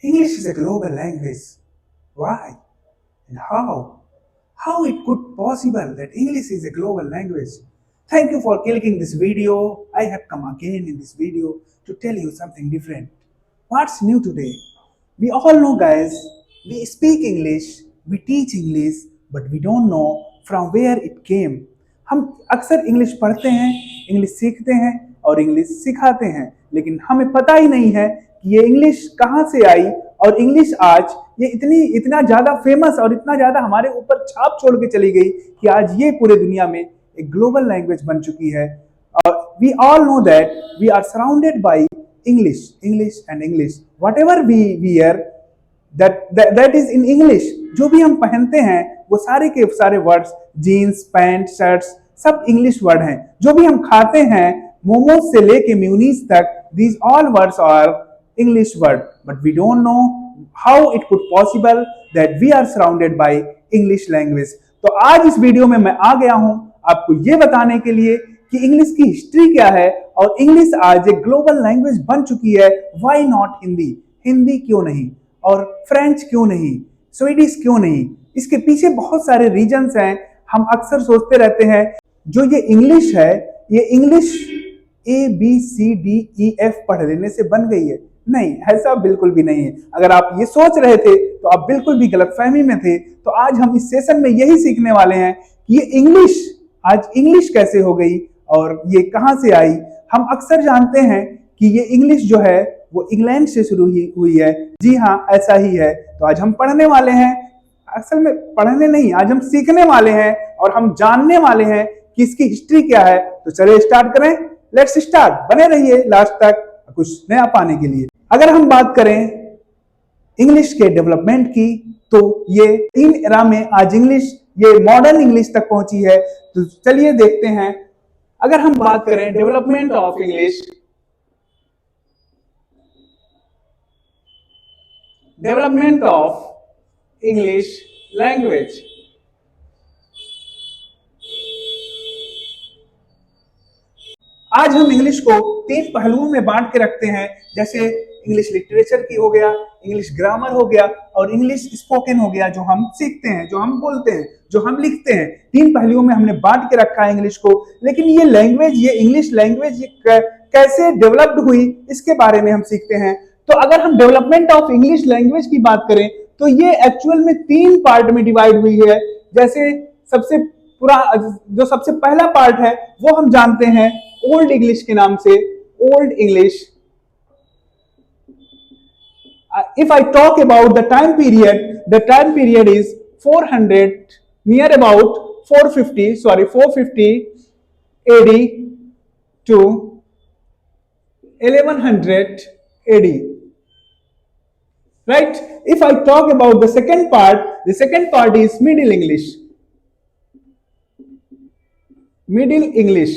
English is a global language. Why and how? How it could possible that English is a global language? Thank you for clicking this video. I have come again in this video to tell you something different. What's new today? We all know guys, we speak English, we teach English, but we don't know from where it came. हम अक्सर English पढ़ते हैं, English सीखते हैं और English सिखाते हैं, लेकिन हमें पता ही नहीं है कि ये इंग्लिश कहाँ से आई और इंग्लिश आज ये इतना ज्यादा फेमस और इतना ज्यादा हमारे ऊपर छाप छोड़ के चली गई कि आज ये पूरे दुनिया में एक ग्लोबल लैंग्वेज बन चुकी है. और we all know that we are surrounded by English and English. Whatever we wear that is in English. जो भी हम पहनते हैं वो सारे के सारे वर्ड्स, जीन्स, पैंट, शर्ट्स, सब इंग्लिश वर्ड हैं. जो भी हम खाते हैं, मोमोज से लेके म्यूनीस तक, these all words are English word, but we don't know how it could possible that we are surrounded by English language. तो आज इस वीडियो में मैं आ गया हूं आपको ये बताने के लिए कि इंग्लिश की हिस्ट्री क्या है और इंग्लिश आज एक ग्लोबल लैंग्वेज बन चुकी है. Why not Hindi? हिंदी क्यों नहीं? और फ्रेंच क्यों नहीं? स्वीडिश क्यों नहीं? इसके पीछे बहुत सारे रीजंस हैं. हम अक्सर सोचते रहते हैं जो ये इंग्लिश है, ये इंग्लिश ABCDEF पढ़ लेने से बन गई है. नहीं, ऐसा बिल्कुल भी नहीं है. अगर आप ये सोच रहे थे तो आप बिल्कुल भी गलतफहमी में थे. तो आज हम इस सेशन में यही सीखने वाले हैं कि ये इंग्लिश आज इंग्लिश कैसे हो गई और ये कहां से आई. हम अक्सर जानते हैं कि ये इंग्लिश जो है वो इंग्लैंड से शुरू हुई है. जी हाँ, ऐसा ही है. तो आज हम पढ़ने वाले हैं, असल में पढ़ने नहीं, आज हम सीखने वाले हैं और हम जानने वाले हैं कि इसकी हिस्ट्री क्या है. तो चलिए स्टार्ट करें. Let's start. बने रहिए लास्ट तक कुछ नया पाने के लिए. अगर हम बात करें इंग्लिश के डेवलपमेंट की तो ये 3 एरा में आज इंग्लिश ये मॉडर्न इंग्लिश तक पहुंची है. तो चलिए देखते हैं. अगर हम बात करें development of English, development of English language, आज हम इंग्लिश को 3 पहलुओं में बांट के रखते हैं. जैसे इंग्लिश लिटरेचर की हो गया, इंग्लिश ग्रामर हो गया और इंग्लिश स्पोकन हो गया, जो हम सीखते हैं, जो हम बोलते हैं, जो हम लिखते हैं. 3 पहलुओं में हमने बांट के रखा है इंग्लिश को. लेकिन ये लैंग्वेज, ये इंग्लिश लैंग्वेज कैसे डेवलप्ड हुई, इसके बारे में हम सीखते हैं. तो अगर हम डेवलपमेंट ऑफ इंग्लिश लैंग्वेज की बात करें तो ये एक्चुअल में 3 पार्ट में डिवाइड हुई है. जैसे सबसे पहला पार्ट है वो हम जानते हैं ओल्ड इंग्लिश के नाम से. Old English. If I talk about the time period is 400, near about 450 AD to 1100 AD. Right? If I talk about the second part is Middle English. Middle English.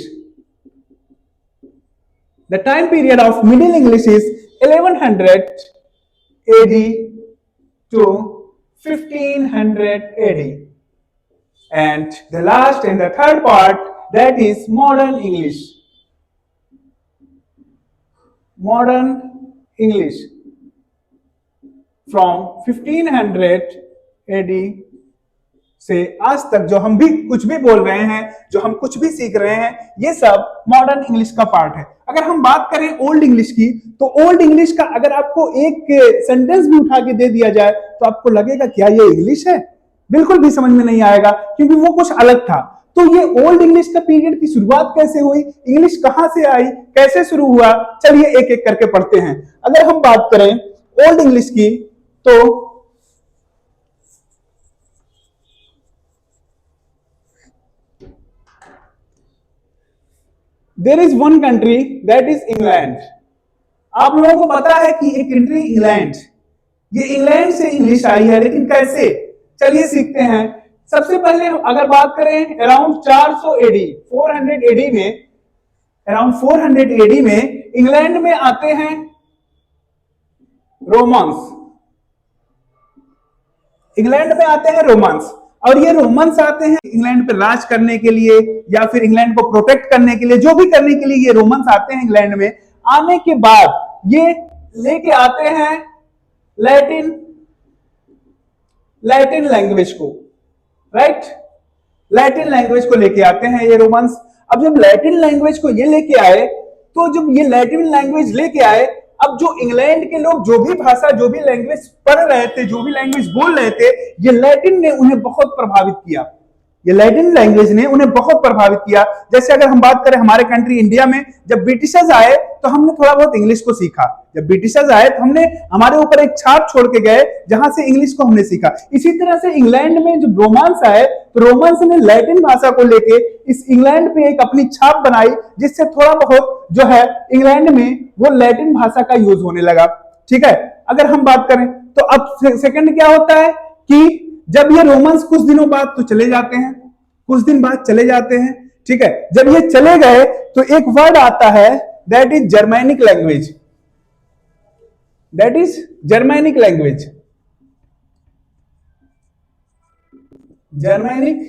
The time period of Middle English is 1100 AD to 1500 AD. And the last and the third part, that is Modern English. Modern English. From 1500 AD से आज तक जो हम भी कुछ भी बोल रहे हैं, जो हम कुछ भी सीख रहे हैं, ये सब मॉडर्न इंग्लिश का पार्ट है. अगर हम बात करें ओल्ड इंग्लिश की तो ओल्ड इंग्लिश का अगर आपको एक सेंटेंस भी उठा के दे दिया जाए तो आपको लगेगा क्या ये इंग्लिश है? बिल्कुल भी समझ में नहीं आएगा, क्योंकि वो कुछ अलग था. तो ये ओल्ड इंग्लिश का पीरियड की शुरुआत कैसे हुई, इंग्लिश कहां से आई, कैसे शुरू हुआ, चलिए एक एक करके पढ़ते हैं. अगर हम बात करें ओल्ड इंग्लिश की तो there is one country that is England. आप लोगों को पता है कि एक कंट्री इंग्लैंड, ये इंग्लैंड से इंग्लिश आई है. लेकिन कैसे, चलिए सीखते हैं. सबसे पहले अगर बात करें अराउंड 400 AD, 400 AD में, अराउंड 400 AD में इंग्लैंड में आते हैं रोमन्स. इंग्लैंड में आते हैं रोमन्स और ये रोमन्स आते हैं इंग्लैंड पे राज करने के लिए या फिर इंग्लैंड को प्रोटेक्ट करने के लिए, जो भी करने के लिए ये रोमन्स आते हैं इंग्लैंड में. आने के बाद ये लेके आते हैं लैटिन लैटिन लैंग्वेज को, राइट, लैटिन लैंग्वेज को लेके आते हैं ये रोमन्स। अब जब लैटिन लैंग्वेज को ये लेके आए, तो जब ये लैटिन लैंग्वेज लेके आए, अब जो इंग्लैंड के लोग जो भी भाषा, जो भी लैंग्वेज पढ़ रहे थे, जो भी लैंग्वेज बोल रहे थे, ये लैटिन ने उन्हें बहुत प्रभावित किया। ये लैटिन लैंग्वेज ने उन्हें बहुत प्रभावित किया। जैसे अगर हम बात करें हमारे कंट्री इंडिया में, जब ब्रिटिशर्स आए तो हमने थोड़ा बहुत इंग्लिश को सीखा। जब ब्रिटिशर्स आए तो हमने हमारे ऊपर एक छाप छोड़ के गए, जहां से इंग्लिश को हमने सीखा। इसी तरह से इंग्लैंड में जब रोमांस आए, तो रोमांस ने लैटिन भाषा को लेके इस इंग्लैंड पे एक अपनी छाप बनाई, जिससे थोड़ा बहुत जो है इंग्लैंड में वो लैटिन भाषा का यूज होने लगा। ठीक है, अगर हम बात करें तो अब सेकंड क्या होता है कि जब ये रोमन्स कुछ दिनों बाद तो चले जाते हैं, कुछ दिन बाद चले जाते हैं, ठीक है, जब ये चले गए तो एक वर्ड आता है, that is Germanic language, that is Germanic language, Germanic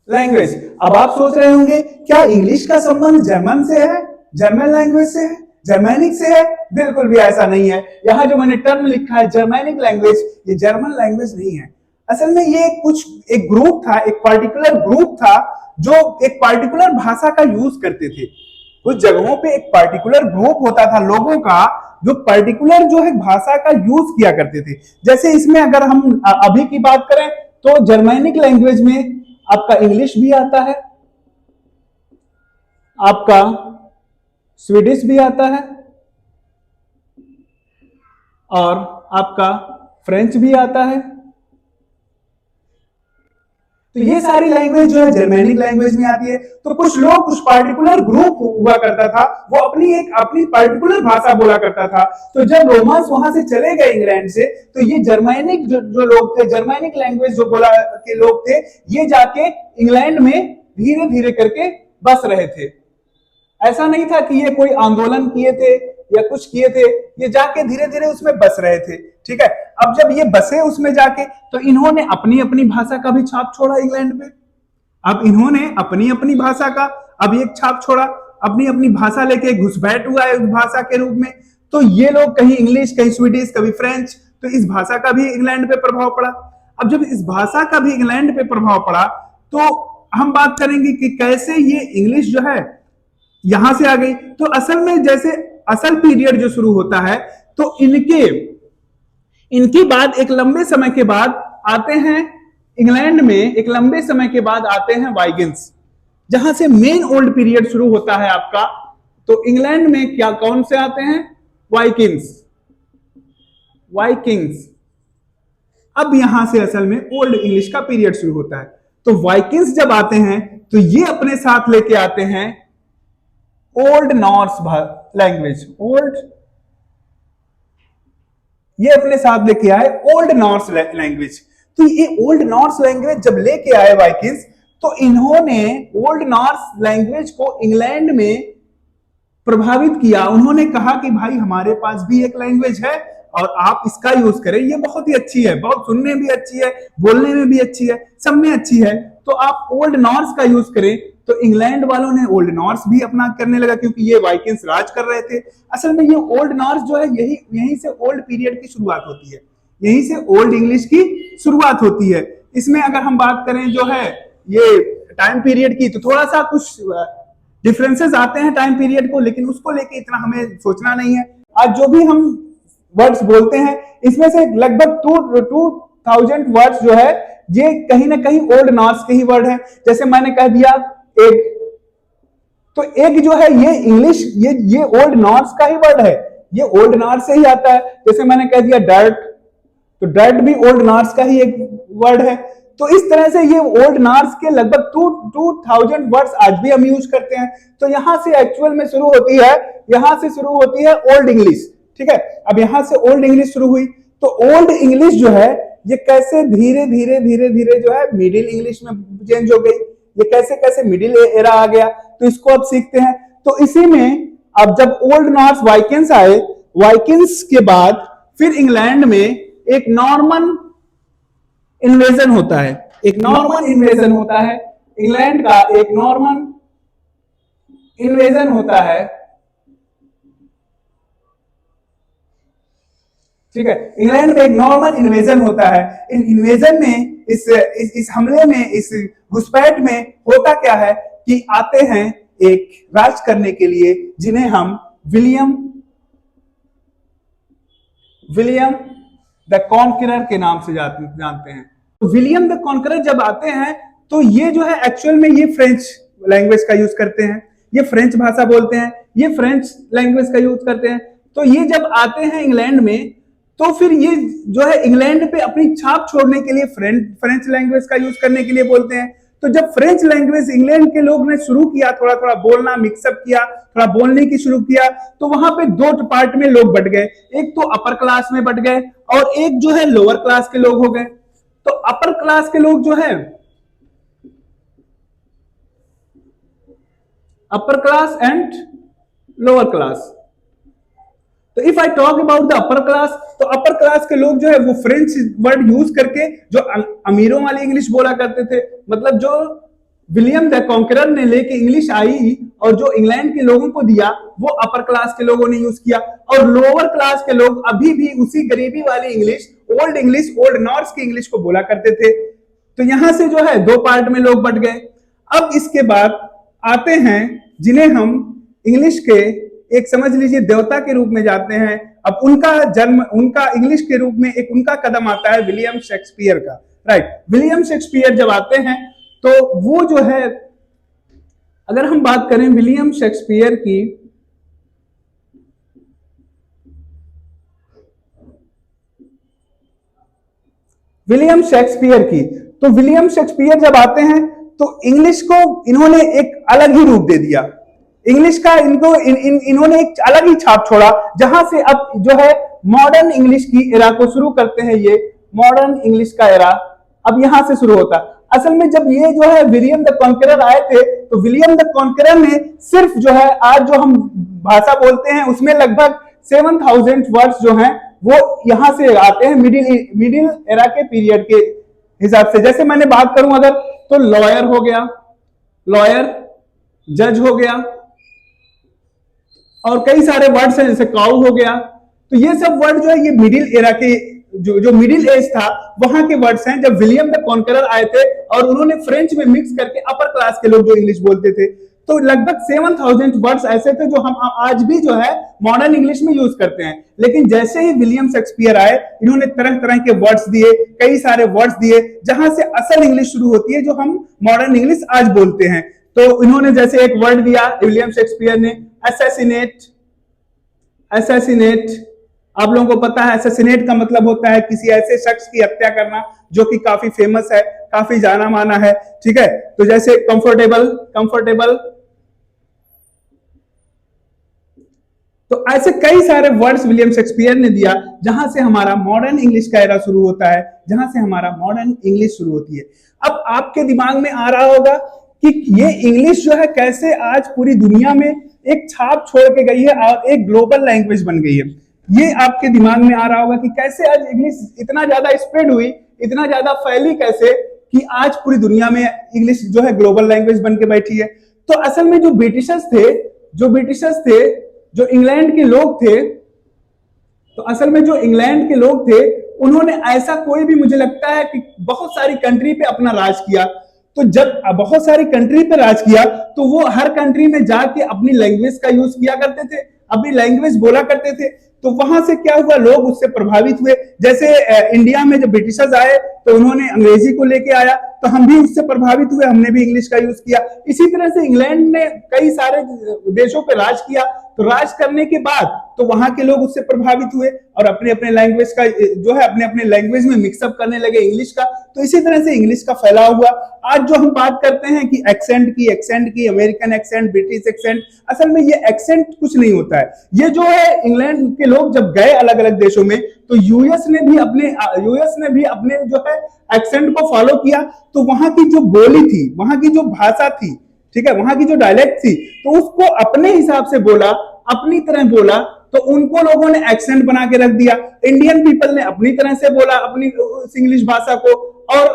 language. अब आप सोच रहे होंगे क्या इंग्लिश का संबंध जर्मन से है, जर्मन लैंग्वेज से है, जर्मैनिक से है? बिल्कुल भी ऐसा नहीं है। यहां जो मैंने टर्म लिखा है जर्मैनिक लैंग्वेज, ये जर्मन लैंग्वेज नहीं है। असल में ये एक ग्रुप था, एक पर्टिकुलर ग्रुप था जो एक पर्टिकुलर भाषा का यूज करते थे। कुछ जगहों पे एक पर्टिकुलर ग्रुप होता था लोगों का, जो पर्टिकुलर जो है भाषा का यूज किया करते थे। जैसे इसमें अगर हम अभी की बात करें तो जर्मैनिक लैंग्वेज में आपका इंग्लिश भी आता है, आपका स्वीडिश भी आता है, और आपका फ्रेंच भी आता है। तो ये सारी लैंग्वेज जो है जर्मैनिक लैंग्वेज में आती है। तो कुछ लोग, कुछ पार्टिकुलर ग्रुप हुआ करता था, वो अपनी पर्टिकुलर भाषा बोला करता था। तो जब रोमांस वहां से चले गए इंग्लैंड से, तो ये जर्मैनिक जो लोग थे, जर्मैनिक लैंग्वेज जो बोला के लोग थे, ये जाके इंग्लैंड में धीरे धीरे करके बस रहे थे। ऐसा नहीं था कि ये कोई आंदोलन किए थे या कुछ किए थे, ये जाके धीरे धीरे उसमें बस रहे थे। ठीक है, अब जब ये बसे उसमें जाके, तो इन्होंने अपनी अपनी भाषा का भी छाप छोड़ा इंग्लैंड में। अब इन्होंने अपनी अपनी भाषा का अब एक छाप छोड़ा, अपनी अपनी भाषा लेके घुसपैठ हुआ है उस भाषा के रूप में। तो ये लोग कहीं इंग्लिश, कहीं स्वीडिश, कभी फ्रेंच, तो इस भाषा का भी इंग्लैंड पे प्रभाव पड़ा। अब जब इस भाषा का भी इंग्लैंड पे प्रभाव पड़ा, तो हम बात करेंगे कि कैसे ये इंग्लिश जो है यहां से आ गई। तो असल में जैसे असल पीरियड जो शुरू होता है, तो इनके बाद एक लंबे समय के बाद आते हैं इंग्लैंड में, एक लंबे समय के बाद आते हैं वाइकिंग्स, जहां से मेन ओल्ड पीरियड शुरू होता है आपका। तो इंग्लैंड में क्या, कौन से आते हैं? Vikings, Vikings. अब यहां से असल में ओल्ड इंग्लिश का पीरियड शुरू होता है। तो वाइकिंग्स जब आते हैं, तो ये अपने साथ लेके आते हैं ओल्ड नॉर्स लैंग्वेज, ओल्ड, ये अपने साथ लेके आए ओल्ड नॉर्स लैंग्वेज। तो ये ओल्ड नॉर्स लैंग्वेज जब लेके आए वाइकिंग्स, तो इन्होंने ओल्ड नॉर्स लैंग्वेज को इंग्लैंड में प्रभावित किया। उन्होंने कहा कि भाई हमारे पास भी एक लैंग्वेज है और आप इसका यूज करें, ये बहुत ही अच्छी है, बहुत सुनने में भी अच्छी है, बोलने में भी अच्छी है, सब में अच्छी है, तो आप ओल्ड नॉर्स का यूज करें। तो इंग्लैंड वालों ने ओल्ड नॉर्स भी अपना करने लगा, क्योंकि ये वाइकिंग्स राज कर रहे थे। असल में ये ओल्ड नॉर्स जो है यहीं से ओल्ड पीरियड की शुरुआत होती है, यहीं से ओल्ड इंग्लिश की शुरुआत होती है। इसमें अगर हम बात करें जो है ये टाइम पीरियड की, तो थोड़ा सा कुछ डिफरेंसेस आते हैं टाइम पीरियड को, लेकिन उसको लेके इतना हमें सोचना नहीं है। आज जो भी हम वर्ड्स बोलते हैं, इसमें से लगभग 2000 वर्ड्स जो है ये कहीं ना कहीं ओल्ड नॉर्स के ही वर्ड हैं। जैसे मैंने कह दिया एग, तो एग जो है ये इंग्लिश, ये ओल्ड नॉर्स का ही वर्ड है, ये ओल्ड नॉर्स से ही आता है। जैसे मैंने कह दिया डर्ट, तो डर्ट भी ओल्ड नॉर्स का ही एक वर्ड है। तो इस तरह से ये ओल्ड नॉर्स के लगभग 2000 वर्ड्स आज भी हम यूज करते हैं। तो यहां से एक्चुअल में शुरू होती है, यहां से शुरू होती है ओल्ड इंग्लिश। ठीक है, अब यहां से ओल्ड इंग्लिश शुरू हुई, तो ओल्ड इंग्लिश जो है ये कैसे धीरे धीरे धीरे धीरे जो है मिडिल इंग्लिश में चेंज हो गई, ये कैसे कैसे मिडिल एरा आ गया, तो इसको अब सीखते हैं। तो इसी में अब जब ओल्ड नॉर्स वाइकिंग्स आए, वाइकिंग्स के बाद फिर इंग्लैंड में एक नॉर्मन इन्वेजन होता है, एक नॉर्मन इन्वेजन होता है, इंग्लैंड का एक नॉर्मन इन्वेजन होता है। ठीक है। इंग्लैंड में एक नॉर्मल इन्वेजन होता है। इन इन्वेजन में इस हमले में, इस घुसपैठ में होता क्या है कि आते हैं एक राज करने के लिए, जिन्हें हम विलियम विलियम द कॉन्करर के नाम से जानते हैं। तो विलियम द कॉन्करर जब आते हैं तो ये जो है एक्चुअल में ये फ्रेंच लैंग्वेज का यूज करते हैं, ये फ्रेंच भाषा बोलते हैं, ये फ्रेंच लैंग्वेज का यूज करते हैं। तो ये जब आते हैं इंग्लैंड में, तो फिर ये जो है इंग्लैंड पे अपनी छाप छोड़ने के लिए फ्रेंच लैंग्वेज का यूज करने के लिए बोलते हैं। तो जब फ्रेंच लैंग्वेज इंग्लैंड के लोग ने शुरू किया, थोड़ा थोड़ा बोलना, मिक्सअप किया, थोड़ा बोलने की शुरू किया, तो वहां पे दो पार्ट में लोग बट गए। एक तो अपर क्लास में बट गए और एक जो है लोअर क्लास के लोग हो गए। तो अपर क्लास के लोग जो है, upper class and lower class. तो if I talk about the upper class, तो अपर क्लास के लोग जो है वो फ्रेंच वर्ड यूज करके जो अमीरों वाली इंग्लिश बोला करते थे, मतलब जो विलियम द कॉन्करर ने लेके इंग्लिश आई और जो इंग्लैंड के लोगों को दिया, वो अपर क्लास के लोगों ने यूज किया। और लोअर क्लास के लोग अभी भी उसी गरीबी वाली इंग्लिश, ओल्ड नॉर्स की इंग्लिश को बोला करते थे। तो यहां से जो है दो पार्ट में लोग बट गए। अब इसके बाद आते हैं जिन्हें हम इंग्लिश के एक समझ लीजिए देवता के रूप में जाते हैं। अब उनका जन्म, उनका इंग्लिश के रूप में एक उनका कदम आता है विलियम शेक्सपियर का। राइट, विलियम शेक्सपियर जब आते हैं तो वो जो है, अगर हम बात करें विलियम शेक्सपियर की, विलियम शेक्सपियर की, तो विलियम शेक्सपियर जब आते हैं तो इंग्लिश को इन्होंने एक अलग ही रूप दे दिया। इंग्लिश का इन्होंने एक अलग ही छाप छोड़ा, जहां से अब जो है मॉडर्न इंग्लिश की एरा को शुरू करते हैं। ये मॉडर्न इंग्लिश का एरा अब यहां से शुरू होता। असल में जब ये जो है विलियम द कॉन्करर आए थे, तो विलियम द कॉन्करर ने सिर्फ जो है आज जो हम भाषा बोलते हैं उसमें लगभग 7000 वर्ड्स जो हैं वो यहां से आते हैं मिडिल एरा के पीरियड के हिसाब से। जैसे मैंने बात करूं अगर, तो लॉयर हो गया, लॉयर, जज हो गया, और कई सारे वर्ड्स हैं जैसे काउ हो गया। तो ये सब वर्ड जो है ये मिडिल एरा के जो मिडिल एज था वहां के वर्ड्स हैं, जब विलियम द कॉन्करर आए थे और उन्होंने फ्रेंच में मिक्स करके अपर क्लास के लोग जो इंग्लिश बोलते थे, तो लगभग 7000 वर्ड्स ऐसे थे जो हम आज भी जो है मॉडर्न इंग्लिश में यूज करते हैं। लेकिन जैसे ही विलियम शेक्सपियर आए, इन्होंने तरह तरह के वर्ड्स दिए, कई सारे वर्ड्स दिए, जहां से असल इंग्लिश शुरू होती है जो हम मॉडर्न इंग्लिश आज बोलते हैं। तो इन्होंने जैसे एक वर्ड दिया विलियम शेक्सपियर ने, असैसिनेट। असैसिनेट, आप लोगों को पता है असैसिनेट का मतलब होता है किसी ऐसे शख्स की हत्या करना जो कि काफी फेमस है, काफी जाना माना है। ठीक है, तो जैसे कंफर्टेबल, कंफर्टेबल। तो ऐसे कई सारे वर्ड्स विलियम शेक्सपियर ने दिया, जहां से हमारा मॉडर्न इंग्लिश का एरा शुरू होता है, जहां से हमारा मॉडर्न इंग्लिश शुरू होती है। अब आपके दिमाग में आ रहा होगा कि ये इंग्लिश जो है कैसे आज पूरी दुनिया में एक छाप छोड़ के गई है और एक ग्लोबल लैंग्वेज बन गई है। ये आपके दिमाग में आ रहा होगा कि कैसे आज इंग्लिश इतना ज्यादा स्प्रेड हुई, इतना ज्यादा फैली कैसे, कि आज पूरी दुनिया में इंग्लिश जो है ग्लोबल लैंग्वेज बन के बैठी है। तो असल में जो ब्रिटिशर्स थे, जो इंग्लैंड के लोग थे, तो असल में जो इंग्लैंड के लोग थे उन्होंने ऐसा कोई भी, मुझे लगता है कि बहुत सारी कंट्री पे अपना राज किया। तो जब बहुत सारी कंट्री पे राज किया तो वो हर कंट्री में जाके अपनी लैंग्वेज का यूज किया करते थे, अपनी लैंग्वेज बोला करते थे। तो वहां से क्या हुआ, लोग उससे प्रभावित हुए। जैसे इंडिया में जब ब्रिटिशर्स आए तो उन्होंने अंग्रेजी को लेके आया, तो हम भी उससे प्रभावित हुए, हमने भी इंग्लिश का यूज किया। इसी तरह से इंग्लैंड ने कई सारे देशों पे राज किया, तो राज करने के बाद तो वहां के लोग उससे प्रभावित हुए और अपने अपने लैंग्वेज का जो है अपने अपने लैंग्वेज में मिक्सअप करने लगे इंग्लिश का। तो इसी तरह से इंग्लिश का फैलाव हुआ। आज जो हम बात करते हैं कि एक्सेंट की, अमेरिकन एक्सेंट, ब्रिटिश एक्सेंट, असल में ये एक्सेंट कुछ नहीं होता है। ये जो है इंग्लैंड के लोग जब गए अलग अलग देशों में, तो यूएस ने भी अपने जो है एक्सेंट को फॉलो किया। तो वहां की जो बोली थी, वहां की जो भाषा थी, ठीक है, वहां की जो डायलेक्ट थी, तो उसको अपने हिसाब से बोला, अपनी तरह बोला, तो उनको लोगों ने एक्सेंट बना के रख दिया। इंडियन पीपल ने अपनी तरह से बोला अपनी उस इंग्लिश भाषा को, और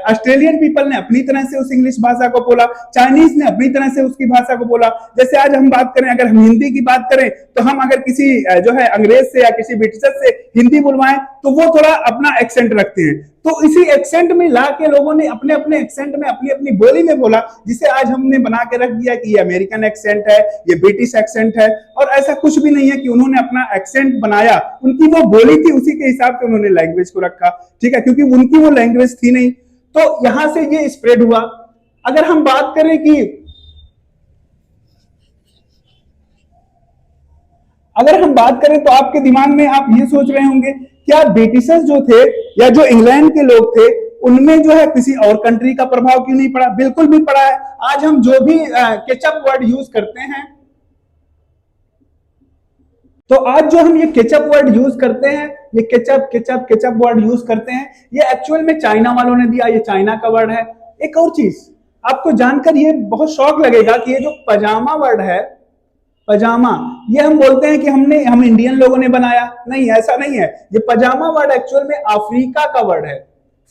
ऑस्ट्रेलियन पीपल ने अपनी तरह से उस इंग्लिश भाषा को बोला, चाइनीज ने अपनी तरह से उसकी भाषा को बोला। जैसे आज हम बात करें, अगर हम हिंदी की बात करें, तो हम अगर किसी जो है अंग्रेज से या किसी ब्रिटिशर से हिंदी बुलवाएं तो वो थोड़ा अपना एक्सेंट रखते हैं। तो इसी एक्सेंट में ला के लोगों ने अपने अपने एक्सेंट में अपनी अपनी बोली में बोला, जिसे आज हमने बना के रख दिया कि ये अमेरिकन एक्सेंट है, ये ब्रिटिश एक्सेंट है। और ऐसा कुछ भी नहीं है कि उन्होंने अपना एक्सेंट बनाया, उनकी वो बोली थी उसी के हिसाब से उन्होंने लैंग्वेज को रखा, ठीक है, क्योंकि उनकी वो लैंग्वेज थी नहीं। तो यहां से ये स्प्रेड हुआ। अगर हम बात करें कि अगर हम बात करें तो आपके दिमाग में आप ये सोच रहे होंगे क्या ब्रिटिशर्स जो थे या जो इंग्लैंड के लोग थे उनमें जो है किसी और कंट्री का प्रभाव क्यों नहीं पड़ा? बिल्कुल भी पड़ा है। आज हम जो भी केचप वर्ड यूज करते हैं, तो आज जो हम ये केचप वर्ड यूज करते हैं, ये ketchup ketchup ketchup word use करते हैं, ये एक्चुअल में चाइना वालों ने दिया, ये चाइना का वर्ड है। एक और चीज आपको जानकर ये बहुत शौक लगेगा कि ये जो पजामा वर्ड है, पजामा, ये हम बोलते हैं कि हम इंडियन लोगों ने बनाया, नहीं, ऐसा नहीं है। ये पजामा वर्ड एक्चुअल में अफ्रीका का वर्ड है,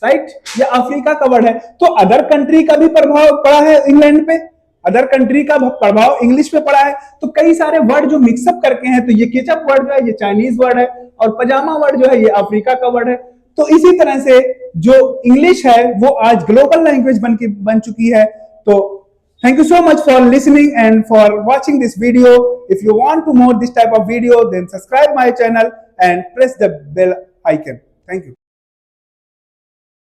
राइट, ये अफ्रीका का वर्ड है। तो अदर कंट्री का भी प्रभाव पड़ा है इंग्लैंड पे, अदर कंट्री का प्रभाव इंग्लिश पे पड़ा है। तो कई सारे वर्ड जो मिक्सअप करके हैं, तो ये केचप वर्ड जो है ये चाइनीज वर्ड है, और पजामा वर्ड जो है ये अफ्रीका का वर्ड है। तो इसी तरह से जो इंग्लिश है वो आज ग्लोबल लैंग्वेज बन चुकी है। तो thank you so much for listening and for watching this video. If you want to more this type of video, then subscribe my channel and press the bell icon. Thank you.